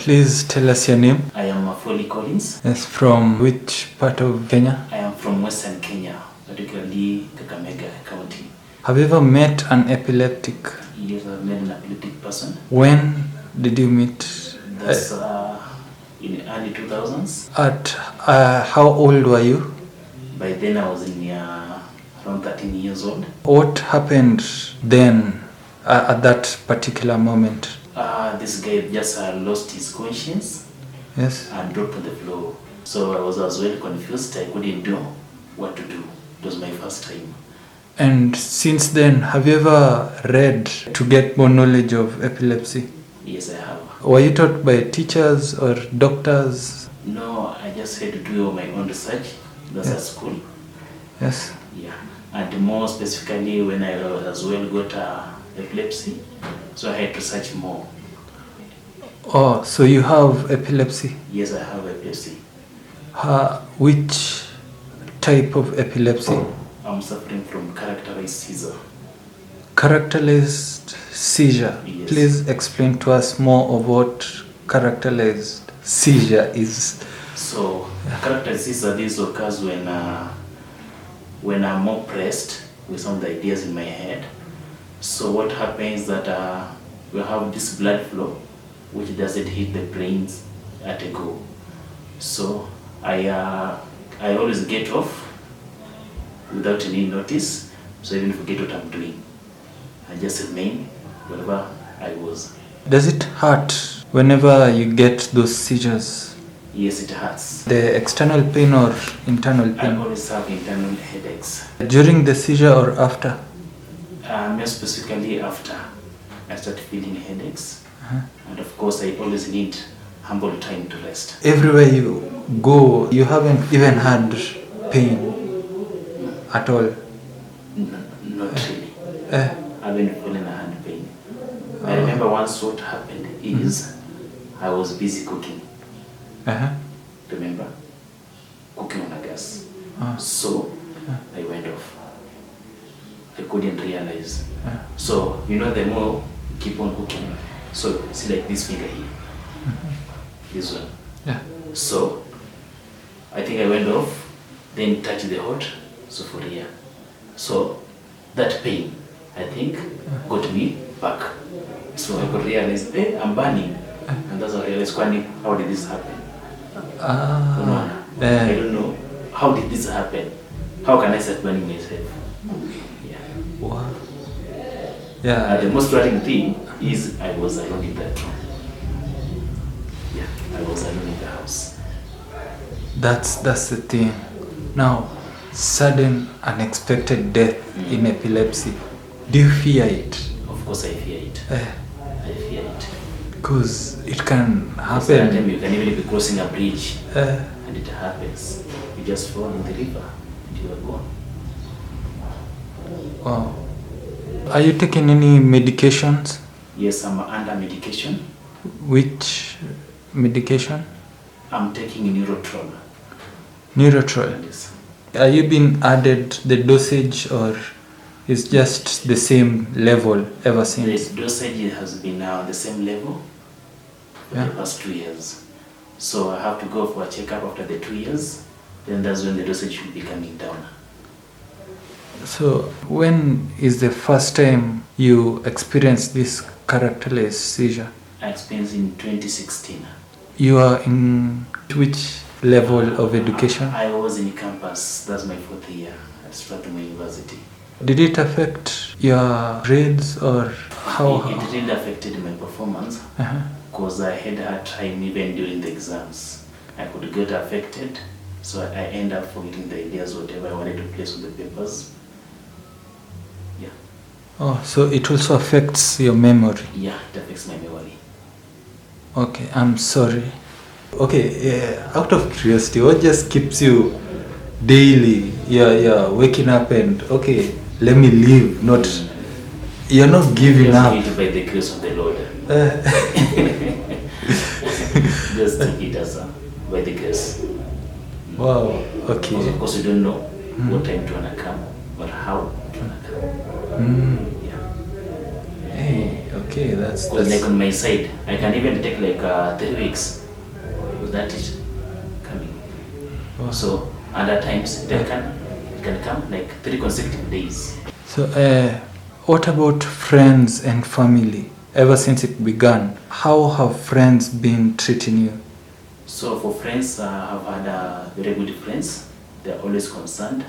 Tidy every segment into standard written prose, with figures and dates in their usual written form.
please tell us your name? I am Foley Collins. Yes, from which part of Kenya? I am from Western Kenya, particularly Kakamega County. Have you ever met an epileptic? Yes, I've met an epileptic person. When did you meet? That's in early 2000s. At how old were you? By then I was in around 13 years old. What happened then at that particular moment? This guy just lost his conscience. Yes. And dropped on the floor. So I was very confused. I couldn't know what to do. It was my first time. And since then, have you ever read to get more knowledge of epilepsy? Yes, I have. Were you taught by teachers or doctors? No, I just had to do my own research. That's at school. Yes. Yeah. And more specifically when I as well got epilepsy, so I had to search more. Oh, so you have epilepsy? Yes, I have epilepsy. Which type of epilepsy? I'm suffering from characterized seizure. Characterized seizure. Yes. Please explain to us more of what characterized seizure is. So, characterized seizure, this occurs when I'm more pressed with some of the ideas in my head. So what happens that we have this blood flow which doesn't hit the brains at a go. So I always get off without any notice. So I even forget what I'm doing. I just remain wherever I was. Does it hurt whenever you get those seizures? Yes, it hurts. The external pain or internal I pain? always have internal headaches. During the seizure or after? More specifically after I start feeling headaches. And of course I always need humble time to rest. Everywhere you go, you haven't even had pain at all? Not really. I haven't feeling a hand pain. I remember once what happened is I was busy cooking. Remember? Cooking on a gas. So I went off. I couldn't realize. So, you know, the more you keep on cooking, so see like this finger here, this one. Yeah. So, I think I went off, then touched the hot, so for here. So, that pain, I think, got me back. So I could realize, hey, I'm burning. And that's what I realized, how did this happen? I don't know. How did this happen? How can I start burning myself? Wow. Yeah. The most worrying thing is I was alone in that room. Yeah, I was alone in the house. That's the thing. Now, sudden unexpected death in epilepsy. Do you fear it? Of course I fear it. I fear it. Because it can happen. Sometimes you can even be crossing a bridge and it happens. You just fall in the river and you are gone. Wow. Are you taking any medications? Yes, I'm under medication. Which medication? I'm taking Neurotrol. Neurotrol? Yes. Are you being added the dosage or is just the same level ever since? The dosage has been now the same level for the past 2 years. So I have to go for a checkup after the 2 years. Then that's when the dosage will be coming down. So when is the first time you experienced this characterized seizure? I experienced in 2016. You are in which level of education? I was in campus. That's my 4th year at Strathmore University. Did it affect your grades or how? It really affected my performance because I had a hard time even during the exams. I could get affected, so I end up forgetting the ideas, whatever I wanted to place on the papers. Yeah. Oh, so it also affects your memory? Yeah, it affects my memory. Okay, I'm sorry. Okay, out of curiosity, what just keeps you daily? You're waking up and, okay, let me live, not, you're not giving up. Just by the grace of the Lord. Just take it as by the grace. Wow, okay. Because of course you don't know what time to wanna come or how to wanna come. Yeah. Hey, okay. Okay, that's Because like on my side, I can even take like 3 weeks without it coming. Wow. So other times it can come like 3 consecutive days. So, what about friends and family? Ever since it began, how have friends been treating you? So for friends, I've had very good friends. They're always concerned.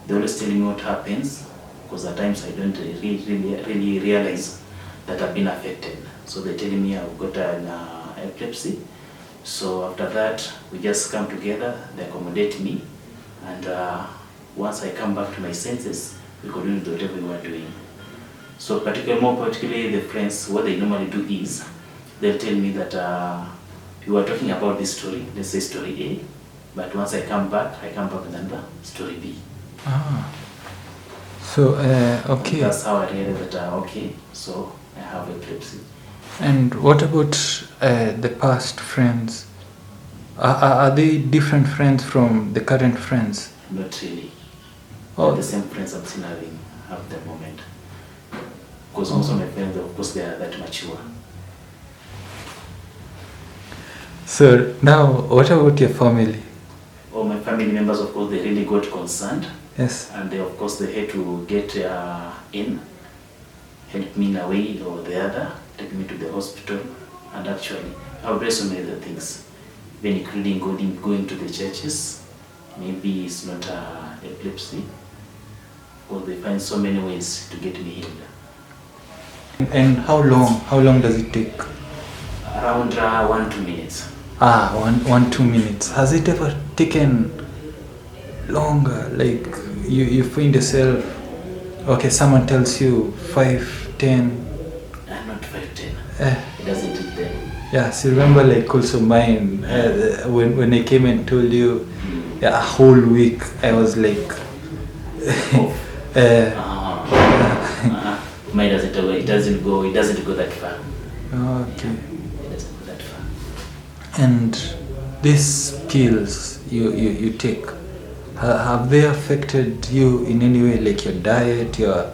They always tell me what happens, because at times I don't really realize that I've been affected. So they're telling me I've got an epilepsy. So after that, we just come together, they accommodate me, and once I come back to my senses, we continue with whatever we are doing. So more particularly the friends, what they normally do is, they'll tell me that you are talking about this story, let's say story A, but once I come back with another story B. So, okay. And that's how I realized that, okay, so I have epilepsy. And what about the past friends? Are they different friends from the current friends? Not really. Oh. They're the same friends I'm still having at the moment. Because also my friends, of course, they are that mature. So now, what about your family? Oh, my family members, of course, they really got concerned. Yes. And they, of course, they had to get in, help me in a way or the other, take me to the hospital, and actually, I've done so many other things, even including going to the churches. Maybe it's not epilepsy, because they find so many ways to get me healed. And how long does it take? Around 1-2 minutes. 1-2 minutes. Has it ever taken longer? Like you find yourself, okay, someone tells you 5-10. Not 5-10. It doesn't take them. Yeah, so remember like also mine, when I came and told you, a whole week, I was like, mine doesn't go, it doesn't go that far. Okay. It doesn't go that far. And these pills you take, have they affected you in any way, like your diet, your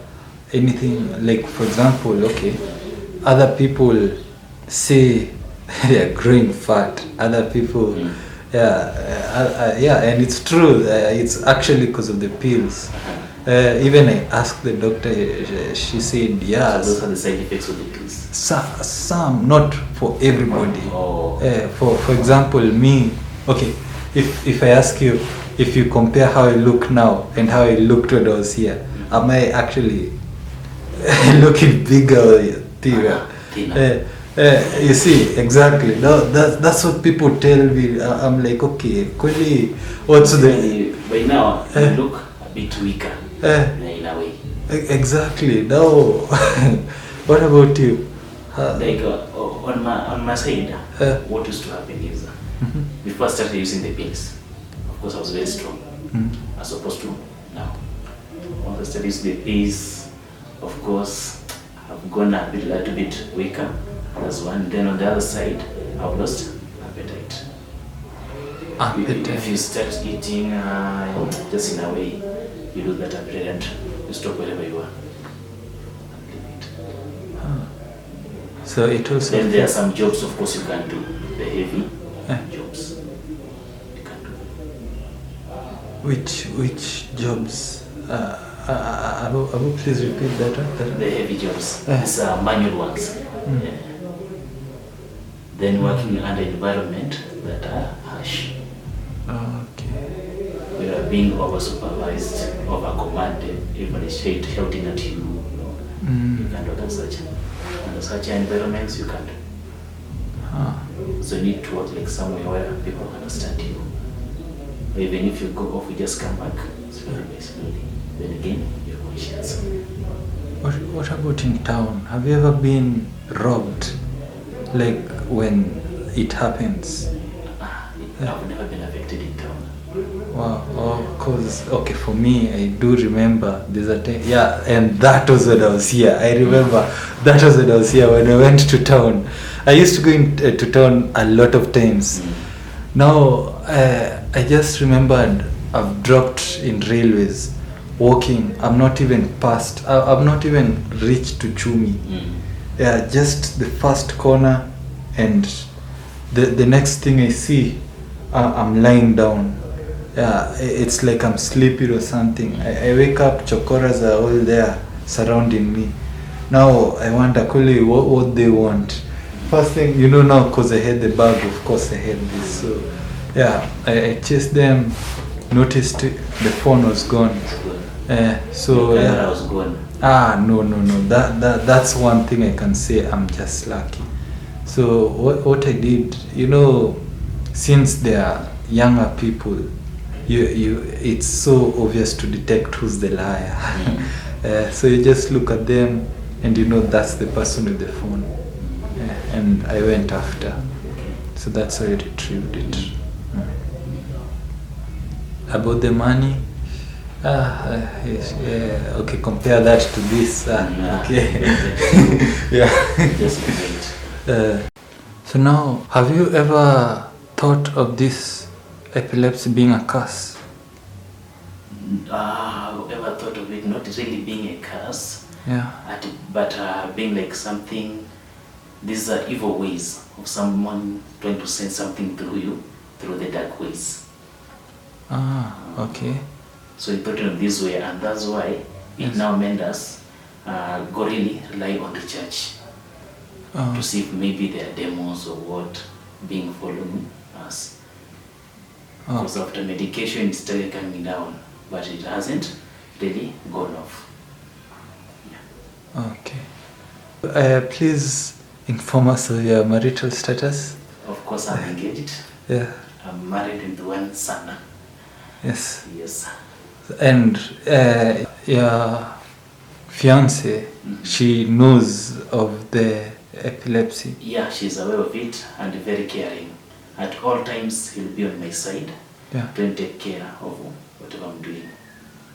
anything? Like for example, okay, other people say they are growing fat, other people, yeah, and it's true, it's actually because of the pills. Even I asked the doctor, she said yes. So those are the side effects of the pills? Some, not for everybody. Oh. For example, me, okay, if I ask you, if you compare how I look now and how I looked when I was here, am I actually looking bigger or thinner? You see, exactly. No, that's what people tell me. I'm like, okay, Kuli, what's the... By now, you look a bit weaker in a way. Exactly. No. What about you? Like on my side, what used to happen is, before I started using the pills, of course I was very strong, as opposed to now. Once I started using the pills, of course, I've gone a little bit weaker. That's one. Then on the other side, I've lost appetite. If you start eating just in a way, you lose that appetite and you stop wherever you are and leave it. So it also... Then there are some jobs, of course, you can do. The heavy jobs you can do. Which jobs? Abu, please repeat that one. The heavy jobs. These are manual ones. Then working under environment that are harsh. Okay. We are being over supervised, over commanded, everybody shouting at you. You can't do that such. Under such environments you can't. So you need to work like somewhere where people understand you. Or even if you go off, you just come back slowly by slowly. Then again, you're conscious. What about in town? Have you ever been robbed? Like when it happens? I've never been affected in town. Wow, cause okay, for me, I do remember there's a time, and that was when I was here. I remember that was when I was here when I went to town. I used to go to town a lot of times. Now, I just remembered I've dropped in railways, walking. I'm not even past. I've not even reached to Chumi. yeah, just the first corner, and the next thing I see, I'm lying down. Yeah, it's like I'm sleepy or something. I wake up, chokoras are all there surrounding me. Now I wonder, Kuli, what they want. First thing, now, because I had the bag, of course I had this. So yeah, I chased them, noticed the phone was gone. So Your camera yeah. was gone. No. That's one thing I can say. I'm just lucky. So what I did, since they are younger people, it's so obvious to detect who's the liar. So you just look at them, and that's the person with the phone. And I went after. So that's how I retrieved it. About the money. Okay, compare that to this. Okay. Yeah. Just wait. So now, have you ever thought of this epilepsy being a curse? I've ever thought of it not really being a curse, Yeah. but being like something. These are evil ways of someone trying to send something through you, through the dark ways. Okay. So he thought of this way, and that's why it now made us go really rely on the church to see if maybe there are demons or what being following us. Because after medication it's still coming down, but it hasn't really gone off. Okay. Please inform us of your marital status. Of course, I'm engaged. Yeah. I'm married with one son. Yes. Yes. And your fiance, she knows of the epilepsy. Yeah, she's aware of it and very caring. At all times, he'll be on my side, Yeah. trying to take care of whatever I'm doing.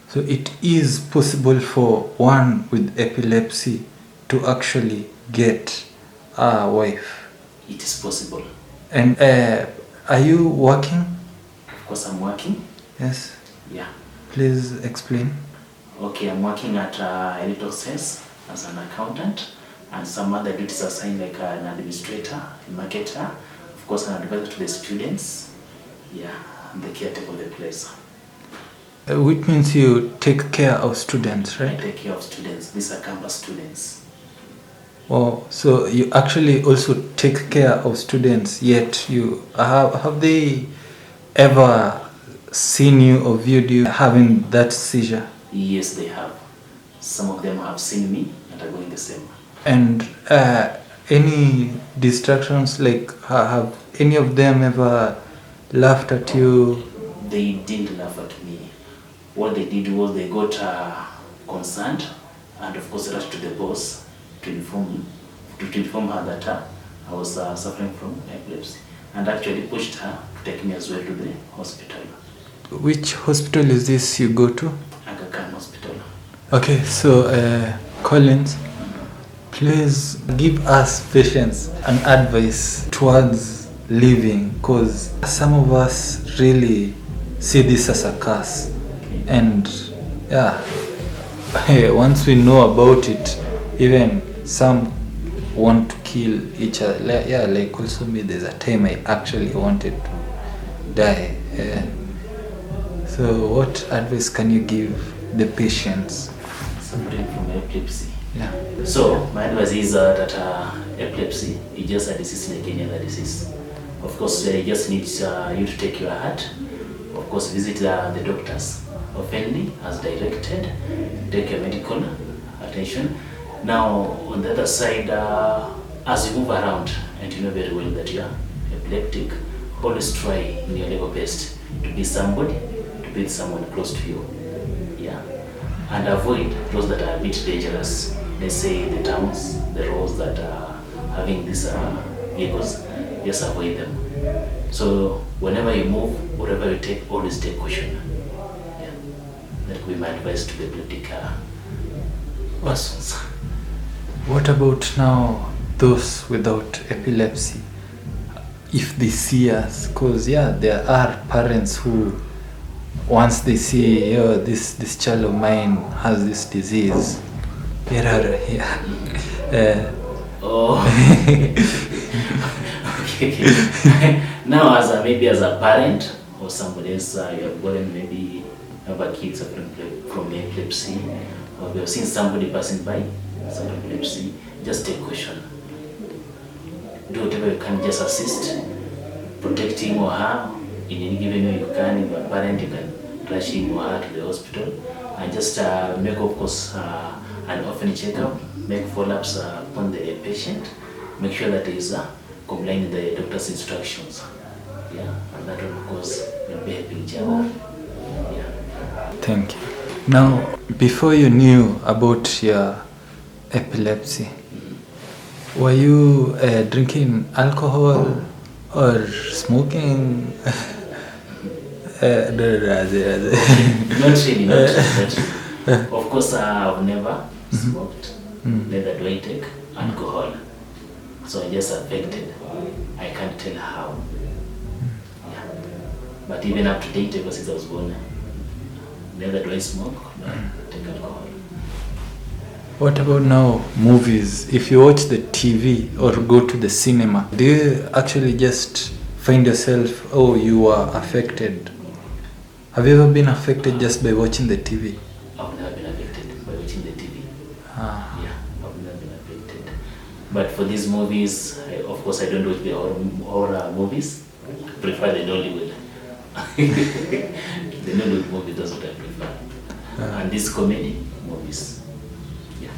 So it is possible for one with epilepsy to actually get a wife. It is possible. And are you working? Of course, I'm working. Yes. Yeah. Please explain. Okay, I'm working at Epilepsy as an accountant, and some other duties assigned like an administrator, a marketer, of course an advisor to the students. Yeah, I'm the caretaker of the place. Which means you take care of students, I right? take care of students. These are campus students. Oh, so you actually also take care of students, yet you have they ever seen you or viewed you having that seizure? Yes, they have. Some of them have seen me and are going the same. And any distractions, like have any of them ever laughed at you? They didn't laugh at me. What they did was they got concerned and of course rushed to the boss to inform her that I was suffering from epilepsy, and actually pushed her to take me as well to the hospital. Which hospital is this you go to? Aga Khan Hospital. Okay, so Collins, please give us patience and advice towards living, because some of us really see this as a curse. And yeah, once we know about it, even some want to kill each other. Yeah, like also me, there's a time I actually wanted to die. So what advice can you give the patients? Suffering from epilepsy. Yeah. So my advice is that epilepsy is just a disease like any other disease. Of course, it just needs you to take your heart. Of course, visit the doctors oftenly as directed. Take your medical attention. Now, on the other side, as you move around and you know very well that you are epileptic, always try in your level best to be somebody, to be someone close to you. Yeah. And avoid those that are a bit dangerous. Let's say the towns, the roads that are having these vehicles, just avoid them. So whenever you move, whatever you take, always take caution. Yeah. That would be my advice to the epileptic persons. What about now those without epilepsy? If they see us, because yeah, there are parents who, once they see this child of mine has this disease, get out of here. Oh. Okay. Now, maybe as a parent or somebody else, you have gotten maybe have a kid suffering from epilepsy, or you have seen somebody passing by suffering from epilepsy, just take caution. Do whatever you can, just assist, protect him or her in any given way you can. If you're a parent, you can rush him or her to the hospital, and just make, of course, an often checkup, make follow-ups upon the patient, make sure that he is complying with the doctor's instructions. Yeah, and that will, of course, will be helping each other. Yeah. Thank you. Now, before you knew about your epilepsy, were you drinking alcohol or smoking? Not really, not really. Of course, I've never smoked, neither do I take alcohol. So I'm just affected. I can't tell how. Yeah. But even up to date, ever since I was born, neither do I smoke, nor take alcohol. What about now movies? If you watch the TV or go to the cinema, do you actually just find yourself, oh, you are affected? Have you ever been affected just by watching the TV? I've never been affected by watching the TV. Yeah, I've never been affected. But for these movies, of course, I don't watch the horror movies. I prefer the Nollywood. The Nollywood movies, that's what I prefer. And these comedy movies. Yeah.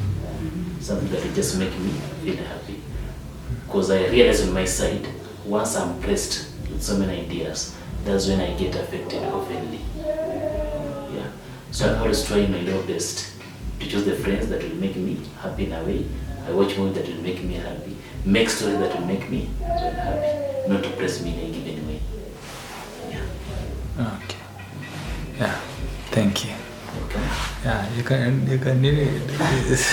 Something that will just make me feel happy. Because I realize on my side, once I'm pressed with so many ideas, that's when I get affected oftenly. Yeah. So I always try my level best to choose the friends that will make me happy in a way. I watch movies that will make me happy. Make stories that will make me happy. Not to press me in a given way. Yeah. Okay. Yeah. Thank you. Okay. Yeah, you can really do this.